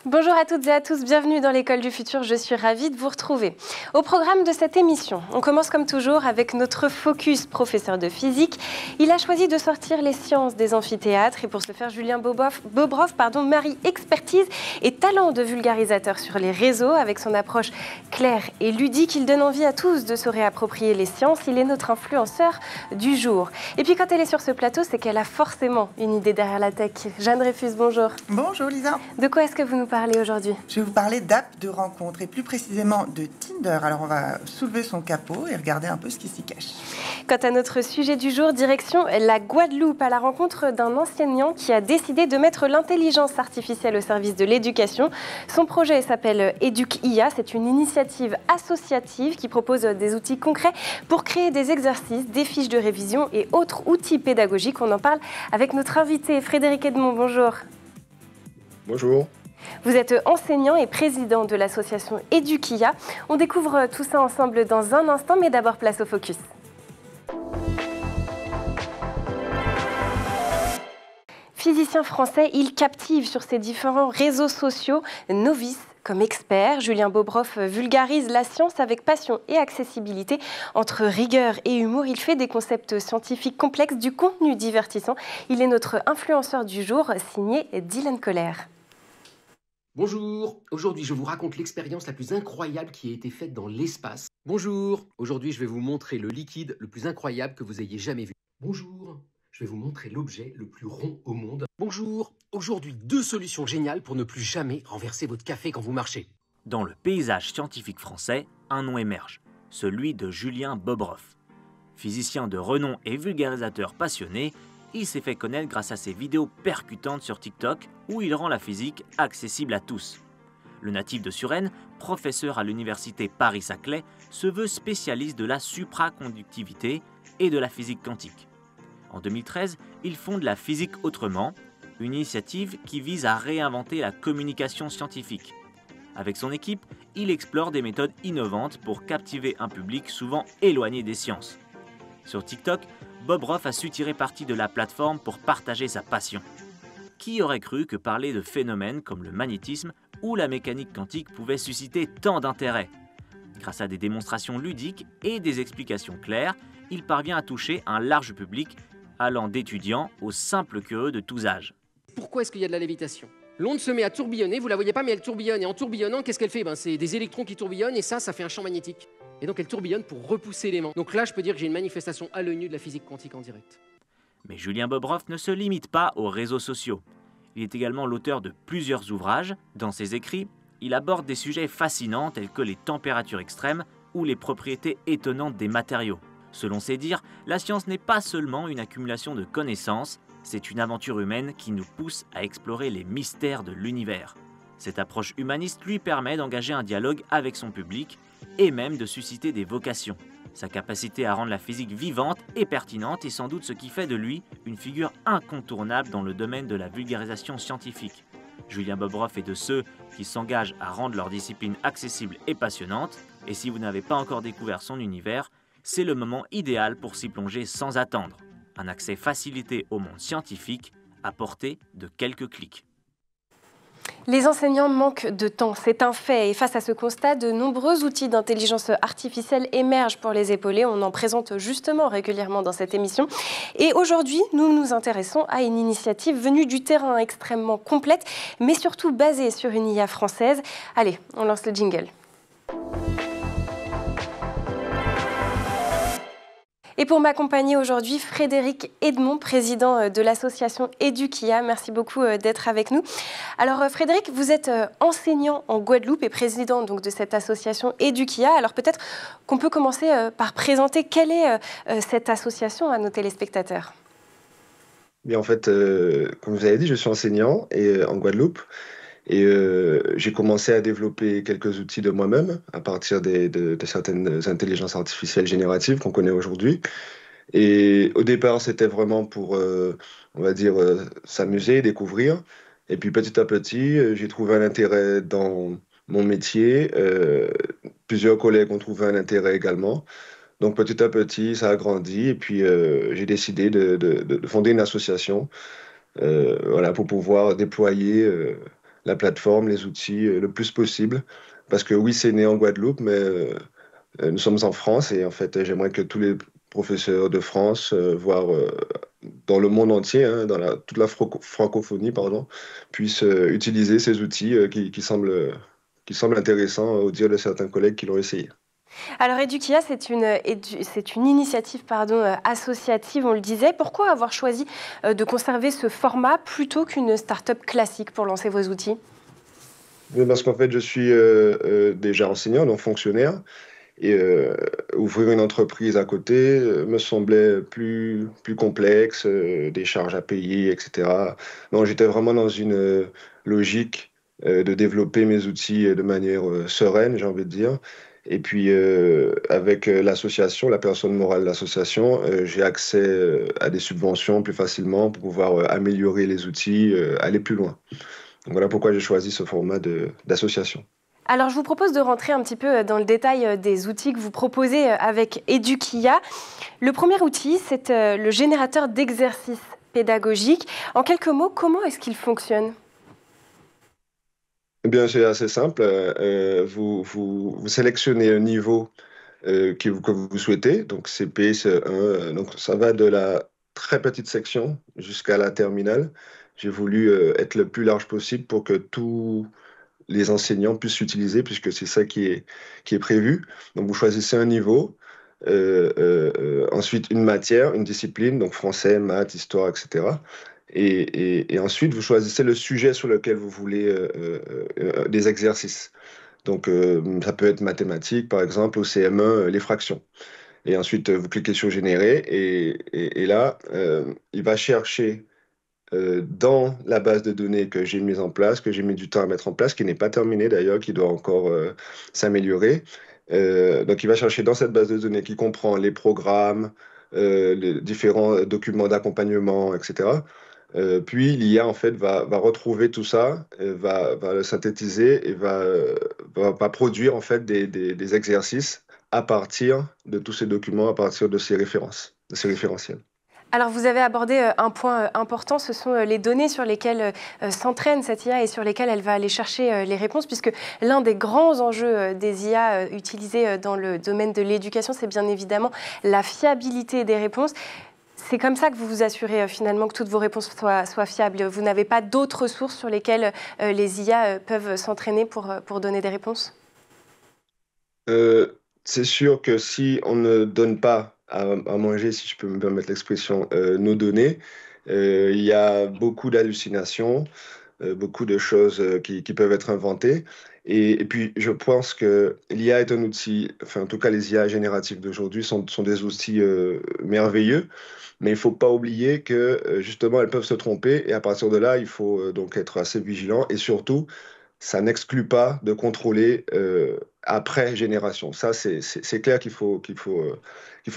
Bonjour à toutes et à tous, bienvenue dans l'École du Futur, je suis ravie de vous retrouver. Au programme de cette émission, on commence comme toujours avec notre focus professeur de physique. Il a choisi de sortir les sciences des amphithéâtres et pour ce faire, Julien Bobrov marie expertise et talent de vulgarisateur sur les réseaux avec son approche claire et ludique. Il donne envie à tous de se réapproprier les sciences, il est notre influenceur du jour. Et puis quand elle est sur ce plateau, c'est qu'elle a forcément une idée derrière la tech. Jeanne Dreyfus, bonjour. Bonjour Lisa. De quoi est-ce que vous nous parlez aujourd'hui? Je vais vous parler d'app de rencontre et plus précisément de Tinder. Alors on va soulever son capot et regarder un peu ce qui s'y cache. Quant à notre sujet du jour, direction la Guadeloupe à la rencontre d'un enseignant qui a décidé de mettre l'intelligence artificielle au service de l'éducation. Son projet s'appelle EducIA. C'est une initiative associative qui propose des outils concrets pour créer des exercices, des fiches de révision et autres outils pédagogiques. On en parle avec notre invité Frédéric Edmond. Bonjour. Bonjour. Vous êtes enseignant et président de l'association EducIA. On découvre tout ça ensemble dans un instant, mais d'abord place au focus. Physicien français, il captive sur ses différents réseaux sociaux, novice comme expert. Julien Bobrov vulgarise la science avec passion et accessibilité. Entre rigueur et humour, il fait des concepts scientifiques complexes, du contenu divertissant. Il est notre influenceur du jour, signé Dylan Colère. Bonjour, aujourd'hui je vous raconte l'expérience la plus incroyable qui a été faite dans l'espace. Bonjour, aujourd'hui je vais vous montrer le liquide le plus incroyable que vous ayez jamais vu. Bonjour, je vais vous montrer l'objet le plus rond au monde. Bonjour, aujourd'hui 2 solutions géniales pour ne plus jamais renverser votre café quand vous marchez. Dans le paysage scientifique français, un nom émerge, celui de Julien Bobrov. Physicien de renom et vulgarisateur passionné, il s'est fait connaître grâce à ses vidéos percutantes sur TikTok où il rend la physique accessible à tous. Le natif de Suresnes, professeur à l'université Paris-Saclay, se veut spécialiste de la supraconductivité et de la physique quantique. En 2013, il fonde la Physique Autrement, une initiative qui vise à réinventer la communication scientifique. Avec son équipe, il explore des méthodes innovantes pour captiver un public souvent éloigné des sciences. Sur TikTok, Bobrov a su tirer parti de la plateforme pour partager sa passion. Qui aurait cru que parler de phénomènes comme le magnétisme ou la mécanique quantique pouvait susciter tant d'intérêt? Grâce à des démonstrations ludiques et des explications claires, il parvient à toucher un large public, allant d'étudiants aux simples curieux de tous âges. Pourquoi est-ce qu'il y a de la lévitation? L'onde se met à tourbillonner, vous la voyez pas mais elle tourbillonne, et en tourbillonnant, qu'est-ce qu'elle fait? C'est des électrons qui tourbillonnent et ça fait un champ magnétique. Et donc elle tourbillonne pour repousser l'élément. Donc là, je peux dire que j'ai une manifestation à l'œil nu de la physique quantique en direct. Mais Julien Bobrov ne se limite pas aux réseaux sociaux. Il est également l'auteur de plusieurs ouvrages. Dans ses écrits, il aborde des sujets fascinants tels que les températures extrêmes ou les propriétés étonnantes des matériaux. Selon ses dires, la science n'est pas seulement une accumulation de connaissances, c'est une aventure humaine qui nous pousse à explorer les mystères de l'univers. Cette approche humaniste lui permet d'engager un dialogue avec son public et même de susciter des vocations. Sa capacité à rendre la physique vivante et pertinente est sans doute ce qui fait de lui une figure incontournable dans le domaine de la vulgarisation scientifique. Julien Bobrov est de ceux qui s'engagent à rendre leur discipline accessible et passionnante, et si vous n'avez pas encore découvert son univers, c'est le moment idéal pour s'y plonger sans attendre. Un accès facilité au monde scientifique à portée de quelques clics. Les enseignants manquent de temps, c'est un fait. Et face à ce constat, de nombreux outils d'intelligence artificielle émergent pour les épauler. On en présente justement régulièrement dans cette émission. Et aujourd'hui, nous nous intéressons à une initiative venue du terrain extrêmement complète, mais surtout basée sur une IA française. Allez, on lance le jingle. Et pour m'accompagner aujourd'hui, Frédéric Edmond, président de l'association EducIA. Merci beaucoup d'être avec nous. Alors Frédéric, vous êtes enseignant en Guadeloupe et président donc, de cette association EducIA. Alors peut-être qu'on peut commencer par présenter quelle est cette association à nos téléspectateurs. Bien, en fait, comme vous avez dit, je suis enseignant en Guadeloupe et j'ai commencé à développer quelques outils de moi-même à partir de certaines intelligences artificielles génératives qu'on connaît aujourd'hui. Et au départ, c'était vraiment pour, on va dire, s'amuser, découvrir. Et puis petit à petit, j'ai trouvé un intérêt dans mon métier. Plusieurs collègues ont trouvé un intérêt également. Donc petit à petit, ça a grandi. Et puis j'ai décidé de fonder une association voilà, pour pouvoir déployer la plateforme, les outils le plus possible. Parce que oui, c'est né en Guadeloupe, mais nous sommes en France et en fait, j'aimerais que tous les professeurs de France, voire dans le monde entier, hein, dans toute la francophonie, pardon, puissent utiliser ces outils qui semblent intéressants au dire de certains collègues qui l'ont essayé. Alors Edukia, c'est une initiative associative, on le disait. Pourquoi avoir choisi de conserver ce format plutôt qu'une start-up classique pour lancer vos outils? Oui, parce qu'en fait, je suis déjà enseignant, donc fonctionnaire, et ouvrir une entreprise à côté me semblait plus complexe, des charges à payer, etc. Donc j'étais vraiment dans une logique de développer mes outils de manière sereine, j'ai envie de dire. Et puis avec l'association, la personne morale de l'association, j'ai accès à des subventions plus facilement pour pouvoir améliorer les outils, aller plus loin. Donc voilà pourquoi j'ai choisi ce format d'association. Alors, je vous propose de rentrer un petit peu dans le détail des outils que vous proposez avec Edukia. Le premier outil, c'est le générateur d'exercices pédagogiques. En quelques mots, comment est-ce qu'il fonctionne? Eh bien, c'est assez simple. Vous sélectionnez un niveau que vous souhaitez, donc CP, CE1. Donc, ça va de la très petite section jusqu'à la terminale. J'ai voulu être le plus large possible pour que tous les enseignants puissent l'utiliser, puisque c'est ça qui est prévu. Donc, vous choisissez un niveau, ensuite une matière, une discipline, donc français, maths, histoire, etc. Et ensuite, vous choisissez le sujet sur lequel vous voulez des exercices. Donc, ça peut être mathématiques, par exemple, au CM1, les fractions. Et ensuite, vous cliquez sur Générer, et là, il va chercher dans la base de données que j'ai mise en place, que j'ai mis du temps à mettre en place, qui n'est pas terminée d'ailleurs, qui doit encore s'améliorer. Donc, il va chercher dans cette base de données qui comprend les programmes, les différents documents d'accompagnement, etc. Puis l'IA, en fait, va retrouver tout ça, va le synthétiser et va produire, en fait, des exercices à partir de tous ces documents, à partir de ces références, de ces référentiels. Alors, vous avez abordé un point important, ce sont les données sur lesquelles s'entraîne cette IA et sur lesquelles elle va aller chercher les réponses, puisque l'un des grands enjeux des IA utilisés dans le domaine de l'éducation, c'est bien évidemment la fiabilité des réponses. C'est comme ça que vous vous assurez finalement que toutes vos réponses soient fiables. Vous n'avez pas d'autres sources sur lesquelles les IA peuvent s'entraîner pour donner des réponses? C'est sûr que si on ne donne pas à manger, si je peux me permettre l'expression, nos données, il y a beaucoup d'hallucinations, beaucoup de choses qui peuvent être inventées. Et puis, je pense que l'IA est un outil, enfin, en tout cas, les IA génératives d'aujourd'hui sont des outils merveilleux, mais il ne faut pas oublier que, justement, elles peuvent se tromper. Et à partir de là, il faut donc être assez vigilant. Et surtout, ça n'exclut pas de contrôler après génération. Ça, c'est clair qu'il faut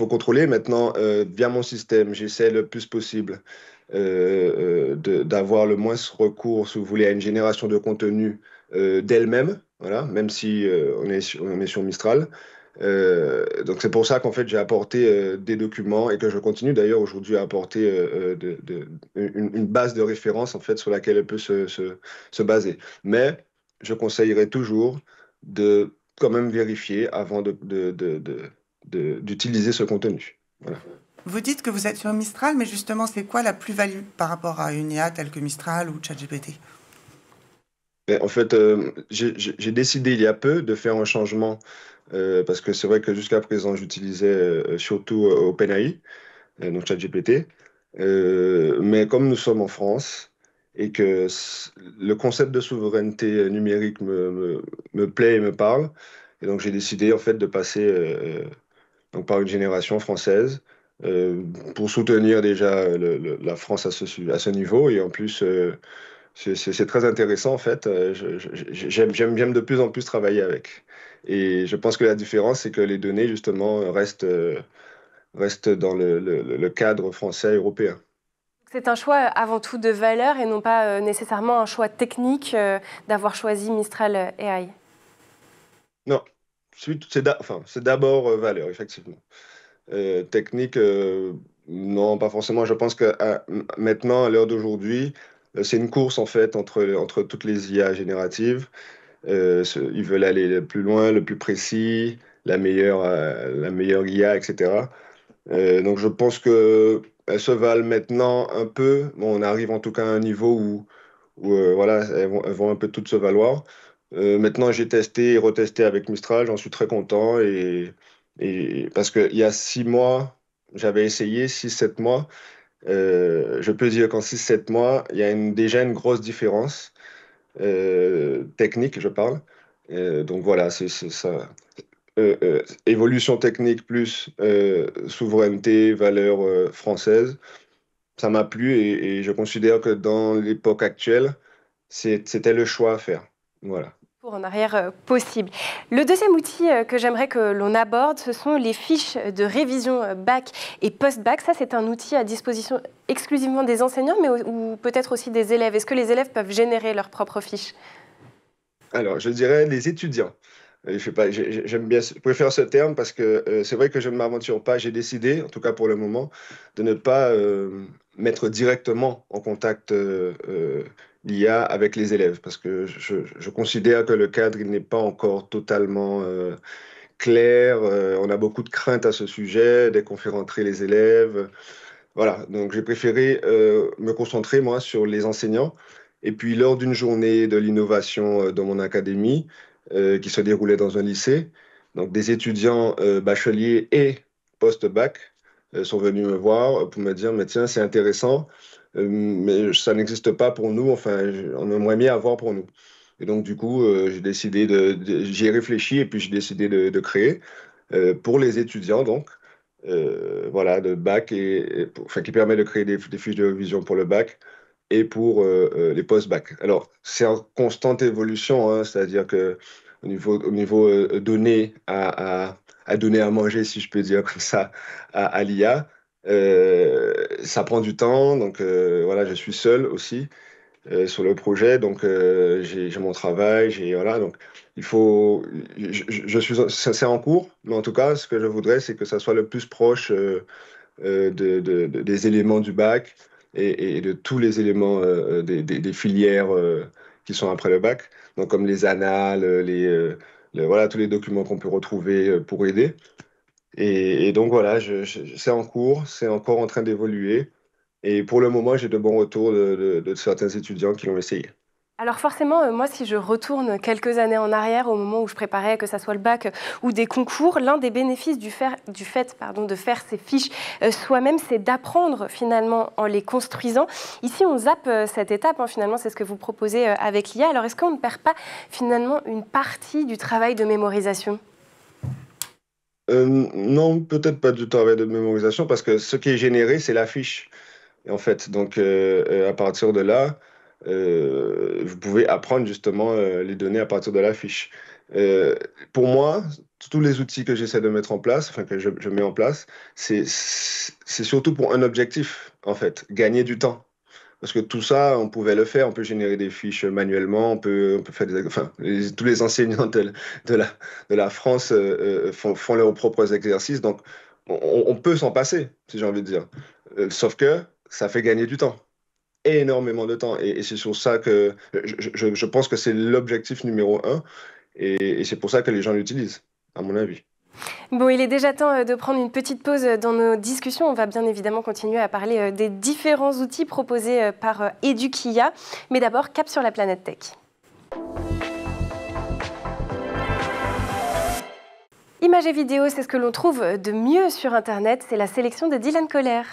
contrôler. Maintenant, via mon système, j'essaie le plus possible d'avoir le moins recours, si vous voulez, à une génération de contenu d'elle-même, voilà, même si on est sur Mistral. Donc c'est pour ça qu'en fait j'ai apporté des documents et que je continue d'ailleurs aujourd'hui à apporter une base de référence en fait sur laquelle elle peut se baser. Mais je conseillerais toujours de quand même vérifier avant d'utiliser ce contenu. Voilà. Vous dites que vous êtes sur Mistral, mais justement, c'est quoi la plus-value par rapport à une IA telle que Mistral ou ChatGPT? En fait, j'ai décidé il y a peu de faire un changement parce que c'est vrai que jusqu'à présent, j'utilisais surtout OpenAI, donc ChatGPT. Mais comme nous sommes en France et que le concept de souveraineté numérique me plaît et me parle, et donc j'ai décidé en fait de passer donc par une génération française pour soutenir déjà la France à à ce niveau. Et en plus, c'est très intéressant en fait. J'aime de plus en plus travailler avec. Et je pense que la différence, c'est que les données justement restent dans le cadre français et européen. C'est un choix avant tout de valeur et non pas nécessairement un choix technique d'avoir choisi Mistral AI. Non, c'est d'abord valeur, effectivement. Technique, non, pas forcément. Je pense que maintenant, à l'heure d'aujourd'hui, C'est une course en fait entre toutes les IA génératives. Ils veulent aller le plus loin, le plus précis, la meilleure IA, etc. Donc je pense que elles se valent maintenant un peu. Bon, on arrive en tout cas à un niveau où voilà, elles vont un peu toutes se valoir. Maintenant, j'ai testé et retesté avec Mistral, j'en suis très content. Et parce qu'il y a 6 mois, j'avais essayé, 6, 7 mois. Je peux dire qu'en 6, 7 mois, il y a déjà une grosse différence technique, je parle. Donc voilà, c'est ça. Évolution technique plus souveraineté, valeurs françaises, ça m'a plu et je considère que dans l'époque actuelle, c'était le choix à faire. Voilà. Pour en arrière possible. Le deuxième outil que j'aimerais que l'on aborde, ce sont les fiches de révision bac et post-bac. Ça, c'est un outil à disposition exclusivement des enseignants, mais ou peut-être aussi des élèves. Est-ce que les élèves peuvent générer leurs propres fiches? Alors, je dirais les étudiants. Je sais pas, j'aime bien, je préfère ce terme parce que c'est vrai que je ne m'aventure pas. J'ai décidé, en tout cas pour le moment, de ne pas mettre directement en contact l'IA avec les élèves parce que je considère que le cadre il n'est pas encore totalement clair. On a beaucoup de craintes à ce sujet dès qu'on fait rentrer les élèves. Voilà, donc j'ai préféré me concentrer, moi, sur les enseignants. Et puis, lors d'une journée de l'innovation dans mon académie, qui se déroulait dans un lycée, donc des étudiants bacheliers et post-bac sont venus me voir pour me dire, mais tiens, c'est intéressant, mais ça n'existe pas pour nous, enfin, on aimerait bien avoir pour nous. Et donc, du coup, j'ai décidé j'y ai réfléchi et puis j'ai décidé de créer pour les étudiants, donc voilà, de bac enfin, qui permet de créer des fiches de révision pour le bac et pour les post-bac. Alors, c'est en constante évolution, hein, c'est-à-dire que au niveau données à donner à manger, si je peux dire comme ça, à l'IA, ça prend du temps. Donc, voilà, je suis seul aussi sur le projet. Donc, j'ai mon travail, voilà. Donc, il faut, je suis, c'est en cours, mais en tout cas, ce que je voudrais, c'est que ça soit le plus proche des éléments du bac et de tous les éléments des filières qui sont après le bac. Donc, comme les annales, voilà, tous les documents qu'on peut retrouver pour aider. Et donc, voilà, c'est en cours, c'est encore en train d'évoluer. Et pour le moment, j'ai de bons retours de certains étudiants qui l'ont essayé. Alors forcément, moi, si je retourne quelques années en arrière, au moment où je préparais, que ça soit le bac ou des concours, l'un des bénéfices du fait de faire ces fiches soi-même, c'est d'apprendre finalement en les construisant. Ici, on zappe cette étape, hein, finalement, c'est ce que vous proposez avec l'IA. Alors, est-ce qu'on ne perd pas finalement une partie du travail de mémorisation ? Non, peut-être pas du travail de mémorisation, parce que ce qui est généré, c'est la fiche. En fait, donc à partir de là, vous pouvez apprendre justement les données à partir de la fiche. Euh, pour moi, tous les outils que j'essaie de mettre en place, enfin que je mets en place, c'est surtout pour un objectif, en fait, gagner du temps. Parce que tout ça, on pouvait le faire, on peut générer des fiches manuellement, on peut faire enfin, tous les enseignants de la, de la France font leurs propres exercices, donc on peut s'en passer, si j'ai envie de dire. Sauf que ça fait gagner du temps, énormément de temps, et c'est sur ça que je pense que c'est l'objectif numéro un, et c'est pour ça que les gens l'utilisent, à mon avis. Bon, il est déjà temps de prendre une petite pause dans nos discussions. On va bien évidemment continuer à parler des différents outils proposés par Edukia. Mais d'abord, cap sur la planète tech. Images et vidéos, c'est ce que l'on trouve de mieux sur Internet. C'est la sélection de Dylan Coller.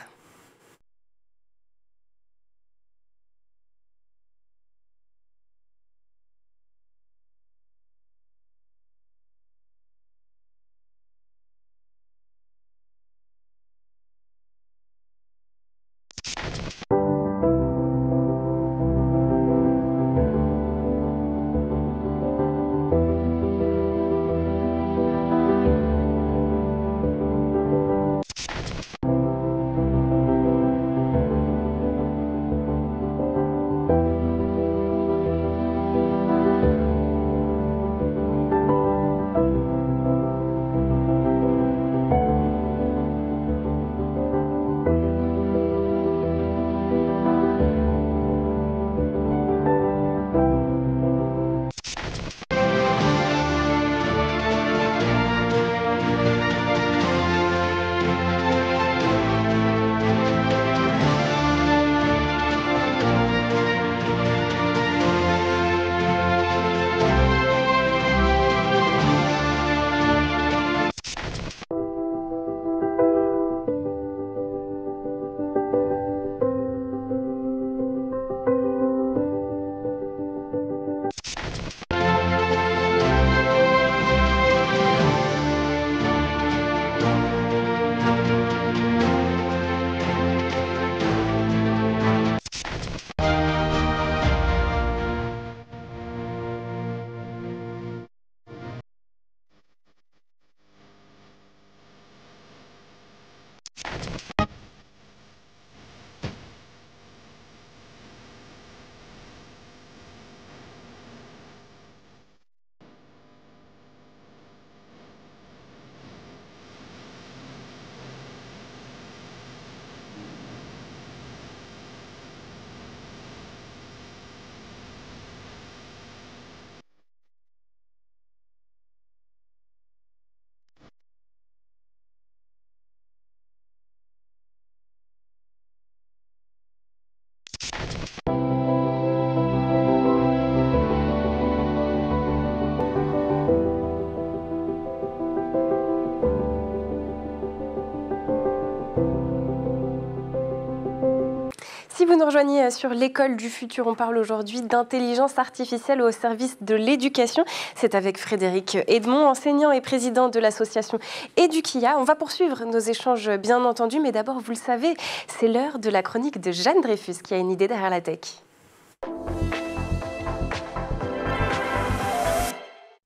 Si vous nous rejoignez sur l'École du futur, on parle aujourd'hui d'intelligence artificielle au service de l'éducation. C'est avec Frédéric Edmond, enseignant et président de l'association Edukia. On va poursuivre nos échanges, bien entendu, mais d'abord, vous le savez, c'est l'heure de la chronique de Jeanne Dreyfus qui a une idée derrière la tech.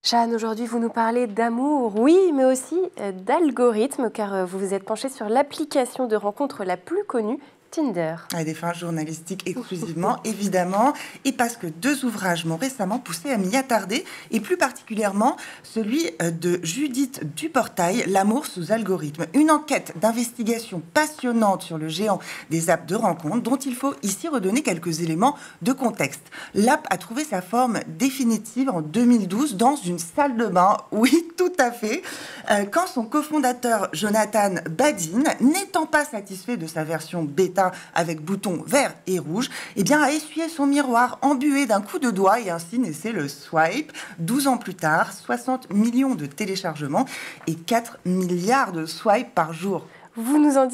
Jeanne, aujourd'hui, vous nous parlez d'amour, oui, mais aussi d'algorithmes, car vous vous êtes penchée sur l'application de rencontre la plus connue, Tinder. À des fins journalistiques exclusivement, évidemment, et parce que 2 ouvrages m'ont récemment poussé à m'y attarder, et plus particulièrement celui de Judith Duportail, L'amour sous algorithme. Une enquête d'investigation passionnante sur le géant des apps de rencontre, dont il faut ici redonner quelques éléments de contexte. L'app a trouvé sa forme définitive en 2012 dans une salle de bain, oui, tout à fait, quand son cofondateur Jonathan Badin, n'étant pas satisfait de sa version bêta avec boutons vert et rouge, eh bien, a essuyé son miroir embué d'un coup de doigt et ainsi naissait le swipe. 12 ans plus tard, 60 millions de téléchargements et 4 milliards de swipes par jour. Vous nous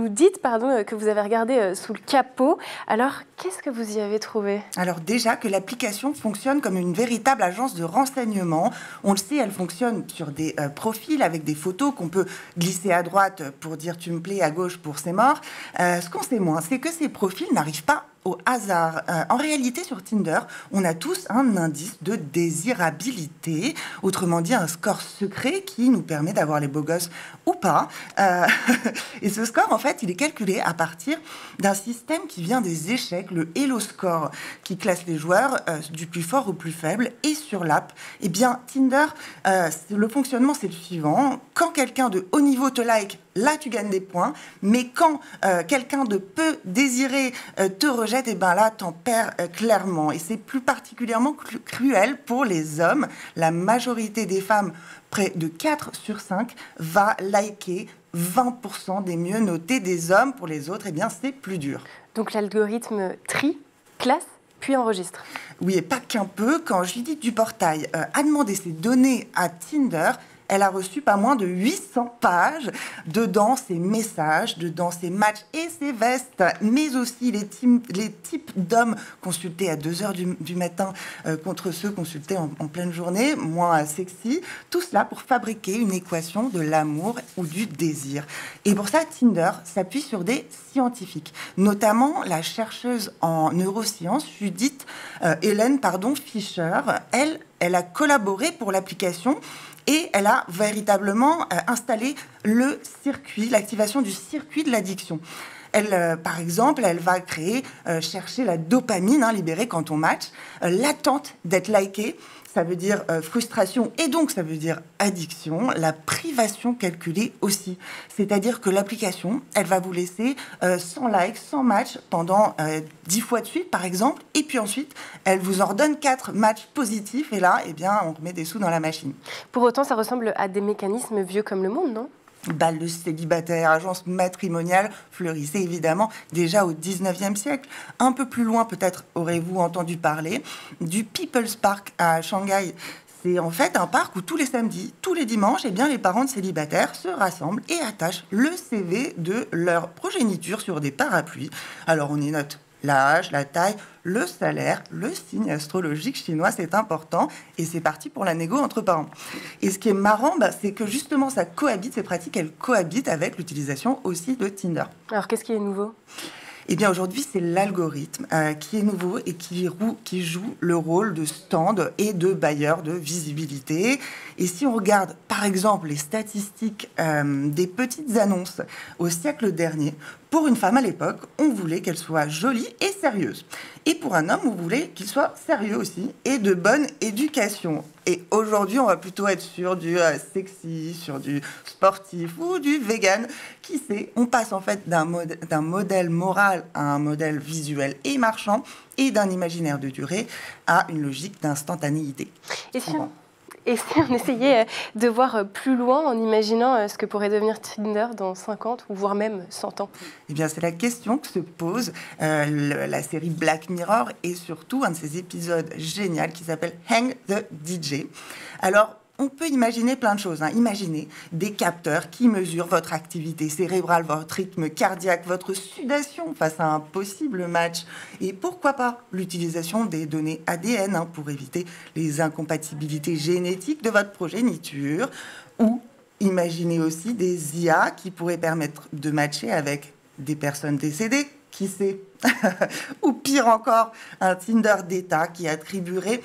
dites que vous avez regardé sous le capot. Alors, qu'est-ce que vous y avez trouvé? Alors déjà que l'application fonctionne comme une véritable agence de renseignement. On le sait, elle fonctionne sur des profils avec des photos qu'on peut glisser à droite pour dire « tu me plais », à gauche pour « c'est mort ». Ce qu'on sait moins, c'est que ces profils n'arrivent pas au hasard. En réalité, sur Tinder, on a tous un indice de désirabilité, autrement dit un score secret qui nous permet d'avoir les beaux gosses ou pas. Et ce score, en fait, il est calculé à partir d'un système qui vient des échecs, le Elo Score, qui classe les joueurs du plus fort au plus faible. Et sur l'app, eh bien, Tinder, le fonctionnement, c'est le suivant. Quand quelqu'un de haut niveau te like, là, tu gagnes des points. Mais quand quelqu'un de peu désiré te rejette, et ben là, t'en perds clairement. Et c'est plus particulièrement cruel pour les hommes. La majorité des femmes, près de 4 sur 5, va liker 20% des mieux notés des hommes. Pour les autres, eh bien, c'est plus dur. Donc l'algorithme trie, classe, puis enregistre. Oui, et pas qu'un peu. Quand Judith Duportail a demandé ses données à Tinder, elle a reçu pas moins de 800 pages, dedans ses messages, dedans ses matchs et ses vestes, mais aussi les types d'hommes consultés à 2h du matin contre ceux consultés en pleine journée, moins sexy. Tout cela pour fabriquer une équation de l'amour ou du désir. Et pour ça, Tinder s'appuie sur des scientifiques, notamment la chercheuse en neurosciences, Judith Fischer. Elle a collaboré pour l'application. Et elle a véritablement installé l'activation du circuit de l'addiction. Elle, par exemple, elle va chercher la dopamine libérée quand on match, l'attente d'être liké, ça veut dire frustration et donc ça veut dire addiction, la privation calculée aussi. C'est-à-dire que l'application, elle va vous laisser 100 likes, 100 matchs pendant 10 fois de suite, par exemple, et puis ensuite, elle vous en redonne 4 matchs positifs et là, eh bien, on remet des sous dans la machine. Pour autant, ça ressemble à des mécanismes vieux comme le monde, non ? Bal de célibataire, agence matrimoniale fleurissait évidemment déjà au 19e siècle. Un peu plus loin, peut-être aurez-vous entendu parler du People's Park à Shanghai. C'est en fait un parc où tous les samedis, tous les dimanches, eh bien, les parents de célibataires se rassemblent et attachent le CV de leur progéniture sur des parapluies. Alors on y note l'âge, la taille, le salaire, le signe astrologique chinois, c'est important. Et c'est parti pour la négo entre parents. Et ce qui est marrant, c'est que justement, ces pratiques, elles cohabitent avec l'utilisation aussi de Tinder. Alors, qu'est-ce qui est nouveau ? Eh bien, aujourd'hui, c'est l'algorithme qui est nouveau et qui joue le rôle de stand et de bailleur de visibilité. Et si on regarde, par exemple, les statistiques des petites annonces au siècle dernier, pour une femme à l'époque, on voulait qu'elle soit jolie et sérieuse. Et pour un homme, on voulait qu'il soit sérieux aussi et de bonne éducation. Et aujourd'hui, on va plutôt être sur du sexy, sur du sportif ou du vegan. Qui sait, on passe en fait d'un modèle moral à un modèle visuel et marchand et d'un imaginaire de durée à une logique d'instantanéité. Et si on essayait de voir plus loin en imaginant ce que pourrait devenir Tinder dans 50 ou voire même 100 ans ? Eh bien, c'est la question que se pose la série Black Mirror et surtout un de ces épisodes géniaux qui s'appelle Hang the DJ. Alors, on peut imaginer plein de choses. Imaginez des capteurs qui mesurent votre activité cérébrale, votre rythme cardiaque, votre sudation face à un possible match. Et pourquoi pas l'utilisation des données ADN pour éviter les incompatibilités génétiques de votre progéniture. Ou imaginez aussi des IA qui pourraient permettre de matcher avec des personnes décédées, qui sait. Ou pire encore, un Tinder d'État qui attribuerait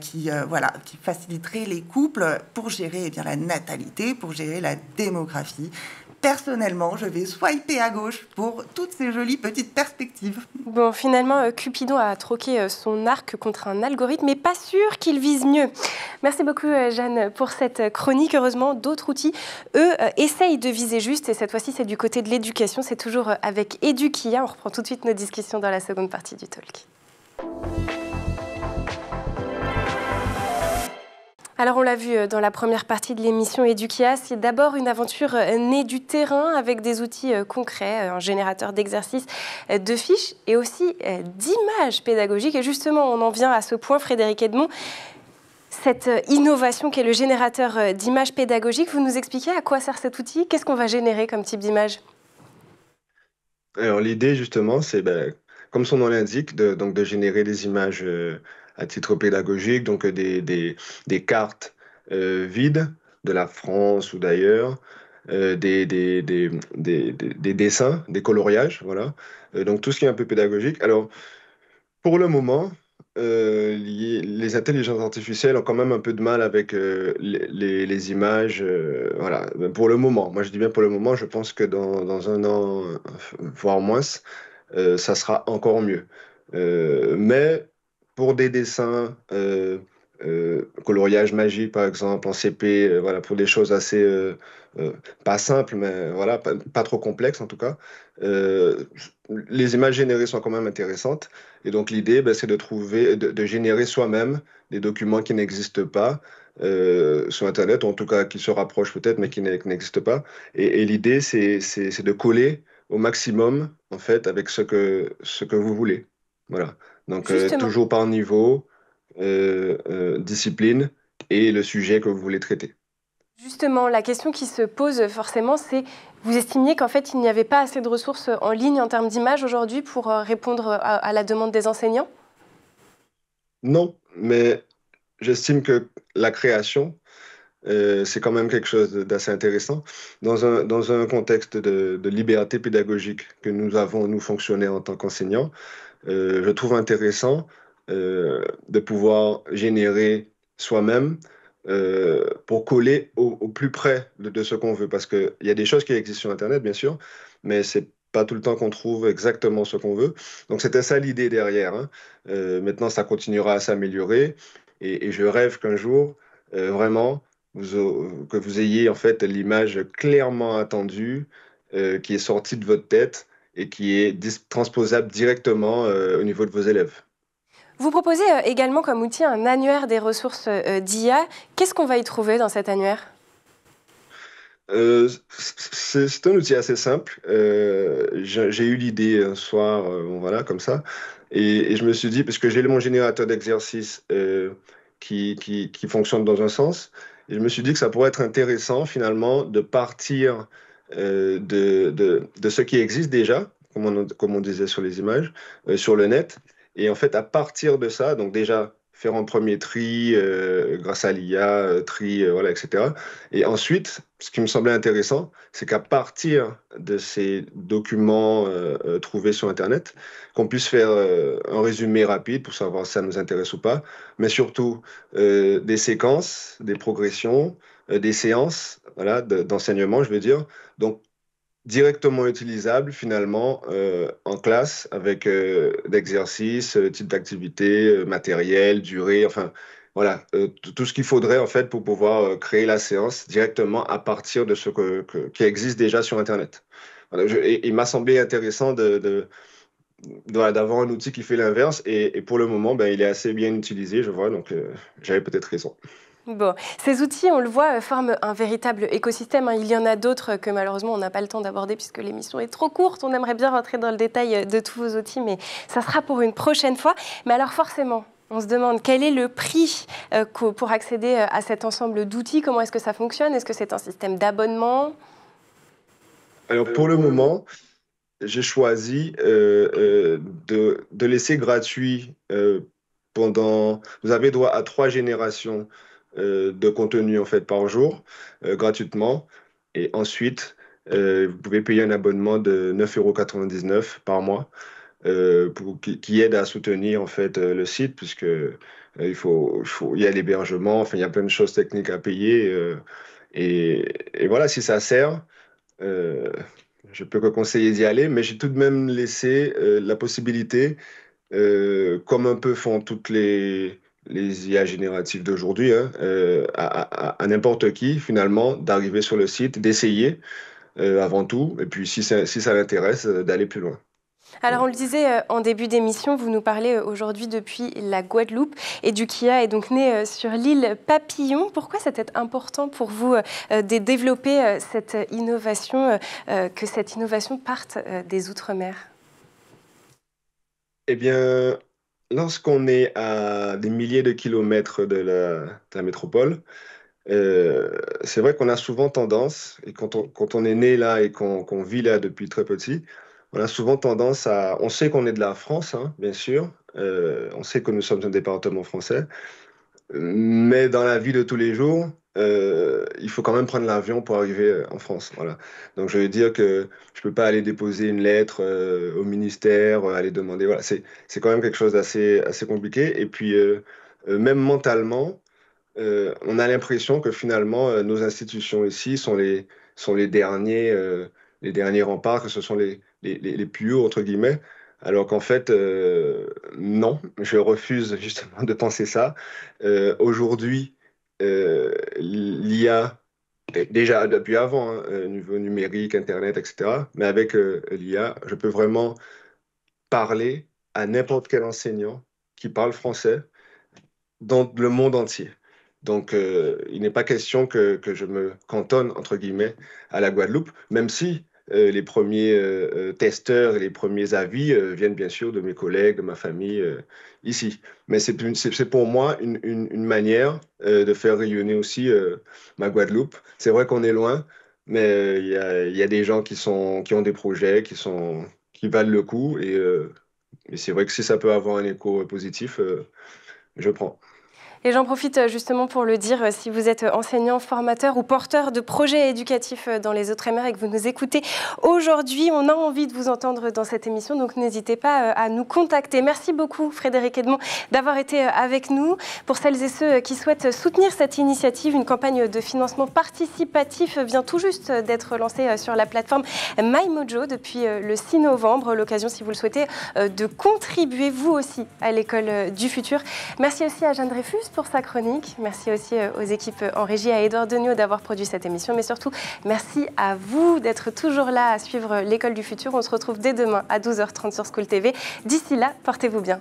qui faciliterait les couples pour gérer la natalité, pour gérer la démographie. Personnellement, je vais swiper à gauche pour toutes ces jolies petites perspectives. Bon, finalement, Cupidon a troqué son arc contre un algorithme, mais pas sûr qu'il vise mieux. Merci beaucoup, Jeanne, pour cette chronique. Heureusement, d'autres outils, eux, essayent de viser juste. Et cette fois-ci, c'est du côté de l'éducation. C'est toujours avec Edukia. On reprend tout de suite nos discussions dans la seconde partie du talk. Alors on l'a vu dans la première partie de l'émission Edukia, c'est d'abord une aventure née du terrain avec des outils concrets, un générateur d'exercices, de fiches et aussi d'images pédagogiques. Et justement, on en vient à ce point, Frédéric Edmond, cette innovation qu'est le générateur d'images pédagogiques. Vous nous expliquez à quoi sert cet outil? Qu'est-ce qu'on va générer comme type d'image? Alors l'idée justement, c'est comme son nom l'indique, de générer des images à titre pédagogique, donc des cartes vides de la France ou d'ailleurs, des dessins, des coloriages, voilà. Donc tout ce qui est un peu pédagogique. Alors pour le moment, les intelligences artificielles ont quand même un peu de mal avec les images. Voilà. Pour le moment, moi je dis bien pour le moment, je pense que dans un an, voire moins, ça sera encore mieux. Mais pour des dessins, coloriage magique par exemple, en CP, voilà, pour des choses assez, pas simples, mais voilà, pas trop complexes en tout cas, les images générées sont quand même intéressantes. Et donc l'idée, c'est de générer soi-même des documents qui n'existent pas sur Internet, ou en tout cas qui se rapprochent peut-être, mais qui n'existent pas. Et l'idée, c'est de coller au maximum, en fait, avec ce que vous voulez. Voilà. Donc, toujours par niveau, discipline et le sujet que vous voulez traiter. Justement, la question qui se pose forcément, c'est, vous estimiez qu'en fait, il n'y avait pas assez de ressources en ligne en termes d'images aujourd'hui pour répondre à la demande des enseignants? Non, mais j'estime que la création, c'est quand même quelque chose d'assez intéressant. Dans un contexte de liberté pédagogique que nous avons, nous, fonctionner en tant qu'enseignants, je trouve intéressant de pouvoir générer soi-même pour coller au plus près de ce qu'on veut. Parce qu'il y a des choses qui existent sur Internet, bien sûr, mais c'est pas tout le temps qu'on trouve exactement ce qu'on veut. Donc c'était ça l'idée derrière. Maintenant, ça continuera à s'améliorer et je rêve qu'un jour, vraiment, que vous ayez en fait l'image clairement attendue qui est sortie de votre tête et qui est transposable directement au niveau de vos élèves. Vous proposez également comme outil un annuaire des ressources d'IA. Qu'est-ce qu'on va y trouver dans cet annuaire? C'est un outil assez simple. J'ai eu l'idée un soir, voilà, comme ça, et je me suis dit, parce que j'ai mon générateur d'exercices qui fonctionne dans un sens, et je me suis dit que ça pourrait être intéressant finalement de partir de ce qui existe déjà, comme on disait sur les images, sur le net. Et en fait, à partir de ça, donc déjà faire un premier tri grâce à l'IA, voilà, etc. Et ensuite, ce qui me semblait intéressant, c'est qu'à partir de ces documents trouvés sur Internet, qu'on puisse faire un résumé rapide pour savoir si ça nous intéresse ou pas, mais surtout des séquences, des progressions, des séances, voilà, d'enseignement, je veux dire. Donc, directement utilisable finalement en classe avec d'exercices, type d'activité, matériel, durée, enfin voilà, tout ce qu'il faudrait en fait pour pouvoir créer la séance directement à partir de ce qui existe déjà sur Internet. Voilà, il m'a semblé intéressant d'avoir un outil qui fait l'inverse et pour le moment, il est assez bien utilisé, je vois, donc j'avais peut-être raison. Bon, ces outils, on le voit, forment un véritable écosystème. Il y en a d'autres que malheureusement on n'a pas le temps d'aborder puisque l'émission est trop courte. On aimerait bien rentrer dans le détail de tous vos outils, mais ça sera pour une prochaine fois. Mais alors forcément, On se demande quel est le prix pour accéder à cet ensemble d'outils. Comment est-ce que ça fonctionne? Est-ce que c'est un système d'abonnement? Alors pour le moment, j'ai choisi de laisser gratuit pendant... Vous avez droit à 3 générations de contenu en fait par jour, gratuitement. Et ensuite, vous pouvez payer un abonnement de 9,99 € par mois qui aide à soutenir en fait le site, puisque il y a l'hébergement, enfin, il y a plein de choses techniques à payer. Et voilà, si ça sert. Je peux que conseiller d'y aller, mais j'ai tout de même laissé la possibilité, comme un peu font toutes les IA génératives d'aujourd'hui, hein, à n'importe qui, finalement, d'arriver sur le site, d'essayer avant tout, et puis si ça l'intéresse, d'aller plus loin. Alors, on le disait en début d'émission, vous nous parlez aujourd'hui depuis la Guadeloupe. Edukia est donc né sur l'île Papillon. Pourquoi c'était important pour vous de développer cette innovation, que cette innovation parte des Outre-mer? Eh bien, lorsqu'on est à des milliers de kilomètres de la métropole, c'est vrai qu'on a souvent tendance, et quand on est né là et qu'on vit là depuis très petit, on a souvent tendance à... On sait qu'on est de la France, hein, bien sûr. On sait que nous sommes un département français. Mais dans la vie de tous les jours, il faut quand même prendre l'avion pour arriver en France. Voilà. Donc je veux dire que je ne peux pas aller déposer une lettre au ministère, aller demander... Voilà. C'est quand même quelque chose d'assez compliqué. Et puis, même mentalement, on a l'impression que finalement, nos institutions ici sont les derniers remparts, que ce sont les plus hauts, entre guillemets, alors qu'en fait, non, je refuse justement de penser ça. Aujourd'hui, l'IA, déjà depuis avant, hein, niveau numérique, Internet, etc., mais avec l'IA, je peux vraiment parler à n'importe quel enseignant qui parle français dans le monde entier. Donc, il n'est pas question que je me cantonne, entre guillemets, à la Guadeloupe, même si les premiers testeurs et les premiers avis viennent bien sûr de mes collègues, de ma famille ici. Mais c'est pour moi une manière de faire rayonner aussi ma Guadeloupe. C'est vrai qu'on est loin, mais il y a des gens qui ont des projets qui valent le coup. Et c'est vrai que si ça peut avoir un écho positif, je prends. Et j'en profite justement pour le dire, si vous êtes enseignant, formateur ou porteur de projets éducatifs dans les Outre-mer et que vous nous écoutez aujourd'hui, on a envie de vous entendre dans cette émission, donc n'hésitez pas à nous contacter. Merci beaucoup Frédéric Edmond d'avoir été avec nous. Pour celles et ceux qui souhaitent soutenir cette initiative, une campagne de financement participatif vient tout juste d'être lancée sur la plateforme MyMojo depuis le 6 novembre. L'occasion, si vous le souhaitez, de contribuer vous aussi à l'école du futur. Merci aussi à Jeanne Dreyfus pour sa chronique. Merci aussi aux équipes en régie, à Édouard Degnaud d'avoir produit cette émission. Mais surtout, merci à vous d'être toujours là à suivre l'école du futur. On se retrouve dès demain à 12h30 sur School TV. D'ici là, portez-vous bien.